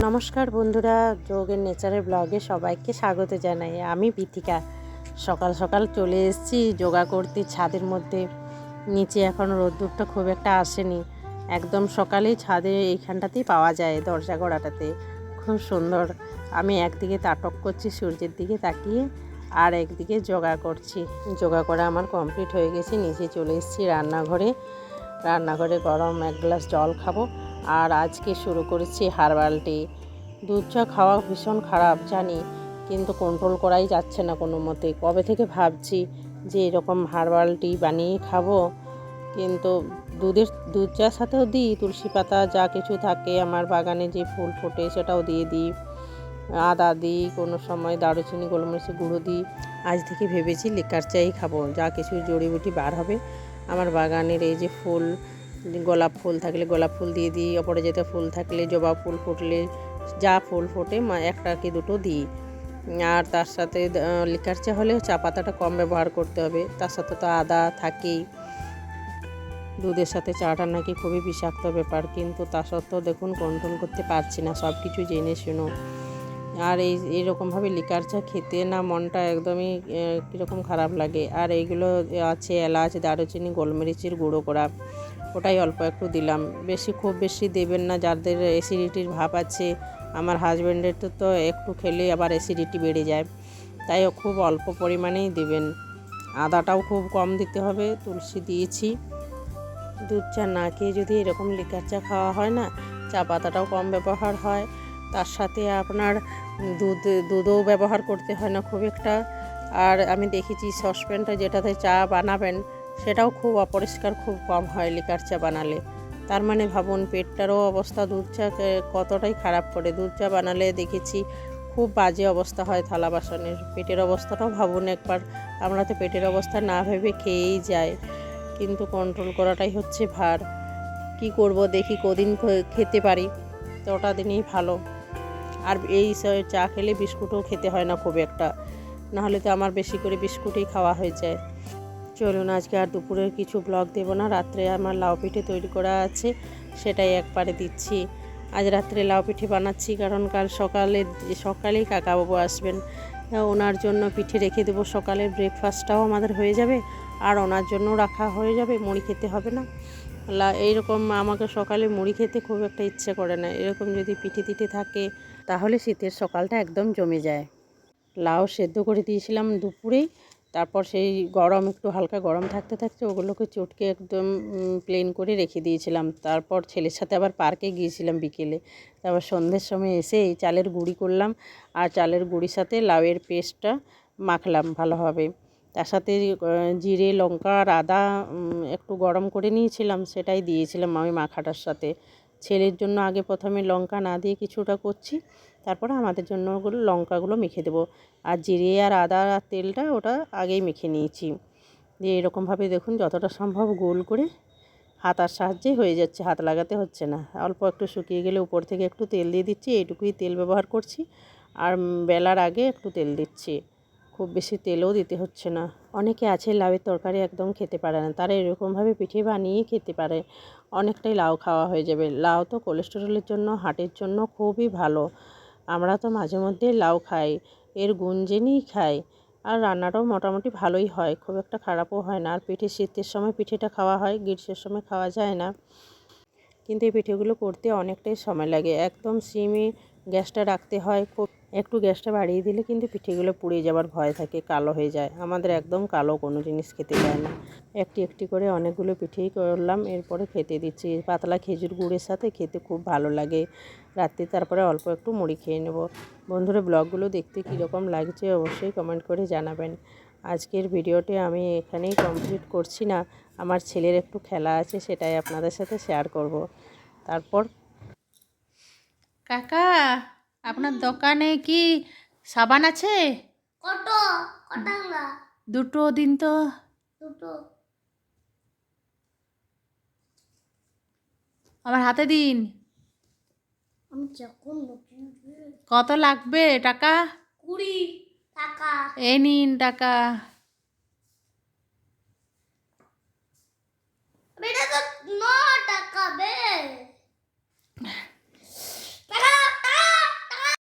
নমস্কার বন্ধুরা, যোগের নেচারের ব্লগে সবাইকে স্বাগত জানাই। আমি বিথিকা। সকাল সকাল চলে এসেছি যোগা করতে ছাদের মধ্যে। নিচে এখন রোদ্দুরটা খুব একটা আসেনি, একদম সকালেই ছাদে এইখানটাতেই পাওয়া যায়, দরজা গোড়াটাতে খুব সুন্দর। আমি একদিকে তাটক করছি সূর্যের দিকে তাকিয়ে, আর একদিকে যোগা করছি। যোগা করা আমার কমপ্লিট হয়ে গেছে। নিচে চলে এসেছি রান্নাঘরে গরম এক গ্লাস জল খাবো। আর আজকে শুরু করেছি হার্বাল টি। দুধ চা খাওয়া ভীষণ খারাপ জানি, কিন্তু কন্ট্রোল করাই যাচ্ছে না কোনো মতে। কবে থেকে ভাবছি যে এরকম হার্বাল টি বানিয়ে খাবো, কিন্তু দুধ চার সাথেও দিই তুলসী পাতা, যা কিছু থাকে আমার বাগানে যে ফুল ফোটে সেটাও দিয়ে দিই, আদা দিই, কোনো সময় দারুচিনি গোলমরিচের গুঁড়ো দিই। আজ থেকে ভেবেছি লিকার চাই খাবো, যা কিছু জড়িবুটি বার হবে। আমার বাগানের এই যে ফুল, গোলাপ ফুল থাকলে গোলাপ ফুল দিয়ে দিই, অপরাজিতা ফুল থাকলে, জবা ফুল ফুটলে, যা ফুল ফোটে একটা কি দুটো দিই। আর তার সাথে লিকার চা হলেও চা পাতাটা কম ব্যবহার করতে হবে। তার সাথে তো আদা থাকেই। দুধের সাথে চাটা নাকি খুবই বিষাক্ত ব্যাপার, কিন্তু তা সত্ত্বেও দেখুন কন্ট্রোল করতে পারছি না, সব কিছু জেনে শুনো। আর এইরকমভাবে লিকার চা খেতে না মনটা একদমই কীরকম খারাপ লাগে। আর এইগুলো আছে এলাচ, দারুচিনি, গোলমরিচের গুঁড়ো করা, ওটাই অল্প একটু দিলাম। খুব বেশি দেবেন না যাদের অ্যাসিডিটির ভাব আছে। আমার হাজব্যান্ডের তো একটু খেলে আবার অ্যাসিডিটি বেড়ে যায়, তাই খুব অল্প পরিমাণেই দেবেন। আদাটাও খুব কম দিতে হবে, তুলসী দিয়েছি। দুধ চা না খেয়ে যদি এরকম লিকার চা খাওয়া হয় না, চা পাতাটাও কম ব্যবহার হয়। তার সাথে আপনার দুধও ব্যবহার করতে হয় না খুব একটা। আর আমি দেখেছি সসপ্যানটা যেটাতে চা বানাবেন সেটাও খুব অপরিষ্কার, খুব কম হয় লিকার চা বানালে। তার মানে ভাবুন পেটটারও অবস্থা দুধ চা কতটাই খারাপ করে। দুধ চা বানালে দেখেছি খুব বাজে অবস্থা হয় থালা বাসনের। পেটের অবস্থাটাও ভাবুন একবার। আমরা তো পেটের অবস্থা না ভেবে খেয়েই যাই, কিন্তু কন্ট্রোল করাটাই হচ্ছে ভার। কি করব, দেখি কদিন খেতে পারি, তো ওটা দিনেই ভালো। আর এই চা খেলে বিস্কুটও খেতে হয় না খুব একটা, নাহলে তো আমার বেশি করে বিস্কুটই খাওয়া হয়ে যায়। চলুন আজকে আর দুপুরের কিছু ব্লগ দেবো না। রাত্রে আমার লাউ পিঠে তৈরি করা আছে, সেটাই একবারে দিচ্ছি। আজ রাত্রে লাউ পিঠে বানাচ্ছি, কারণ কাল সকালেই কাকাবাবু আসবেন। ওনার জন্য পিঠে রেখে দেবো, সকালের ব্রেকফাস্টটাও আমাদের হয়ে যাবে, আর ওনার জন্য রাখা হয়ে যাবে, মুড়ি খেতে হবে না। এইরকম আমাকে সকালে মুড়ি খেতে খুব একটা ইচ্ছে করে না। এরকম যদি পিঠে টিঠে থাকে তাহলে শীতের সকালটা একদম জমে যায়। লাউ সেদ্ধ করে দিয়েছিলাম দুপুরেই, তারপর সেই একটু হালকা গরম থাকতে থাকতে ওগুলোকে চটকে একদম প্লেন করে রেখে দিয়েছিলাম। তারপর ছেলের সাথে আবার পার্কে গিয়েছিলাম বিকেলে। তারপর সন্ধ্যের সময় এসে এই চালের গুঁড়ি করলাম, আর চালের গুঁড়ির সাথে লাউয়ের পেস্টটা মাখলাম ভালোভাবে। তার সাথে জিরে, লঙ্কা আর আদা একটু গরম করে নিয়েছিলাম, সেটাই দিয়েছিলাম আমি মাখাটার সাথে। ছেলের জন্য আগে প্রথমে লঙ্কা না দিয়ে কিছুটা করছি, তারপরে আমাদের জন্য ওগুলো লঙ্কাগুলো মেখে দেবো। আর জিরে আর আদা আর তেলটা ওটা আগেই মেখে নিয়েছি। দিয়ে এরকমভাবে দেখুন যতটা সম্ভব গোল করে হাতার সাহায্যে হয়ে যাচ্ছে, হাত লাগাতে হচ্ছে না। অল্প একটু শুকিয়ে গেলে উপর থেকে একটু তেল দিয়ে দিচ্ছি, এইটুকুই তেল ব্যবহার করছি। আর বেলার আগে একটু তেল দিচ্ছি, খুব বেশি তেলও দিতে হচ্ছে না। অনেকে আছে লাউয়ের তরকারি একদম খেতে পারে না, তারা এরকমভাবে পিঠে বানিয়ে খেতে পারে, অনেকটাই লাউ খাওয়া হয়ে যাবে। লাউ তো কোলেস্টেরলের জন্য, হার্টের জন্য খুবই ভালো। আমরা তো মাঝে মধ্যে লাউ খাই, এর গুণ জেনেই খাই। আর রান্নাটাও মোটামুটি ভালোই হয়, খুব একটা খারাপও হয় না। আর পিঠে শীতের সময় পিঠেটা খাওয়া হয়, গ্রীষ্মের সময় খাওয়া যায় না। কিন্তু এই পিঠেগুলো করতে অনেকটাই সময় লাগে, একদম সিমে গ্যাসটা রাখতে হয়। খুব একটু গ্যাসটা বাড়িয়ে দিলে কিন্তু পিঠেগুলো পুড়ে যাবার ভয় থাকে, কালো হয়ে যায়। আমাদের একদম কালো কোনো জিনিস খেতে চায় না। একটি একটি করে অনেকগুলো পিঠেই করলাম, এরপরে খেতে দিচ্ছি। পাতলা খেজুর গুড়ের সাথে খেতে খুব ভালো লাগে রাত্রে। তারপরে অল্প একটু মুড়ি খেয়ে নেব। বন্ধুরা, ব্লগগুলো দেখতে কীরকম লাগছে অবশ্যই কমেন্ট করে জানাবেন। আজকের ভিডিওটি আমি এখানেই কমপ্লিট করছি না, আমার ছেলের একটু খেলা আছে, সেটাই আপনাদের সাথে শেয়ার করব। তারপর কাকা, আপনার দোকানে কি সাবান আছে? দুটো দিন তো। আমার হাতে দিন। কত লাগবে টাকা? 20 টাকা। এই নিন টাকা।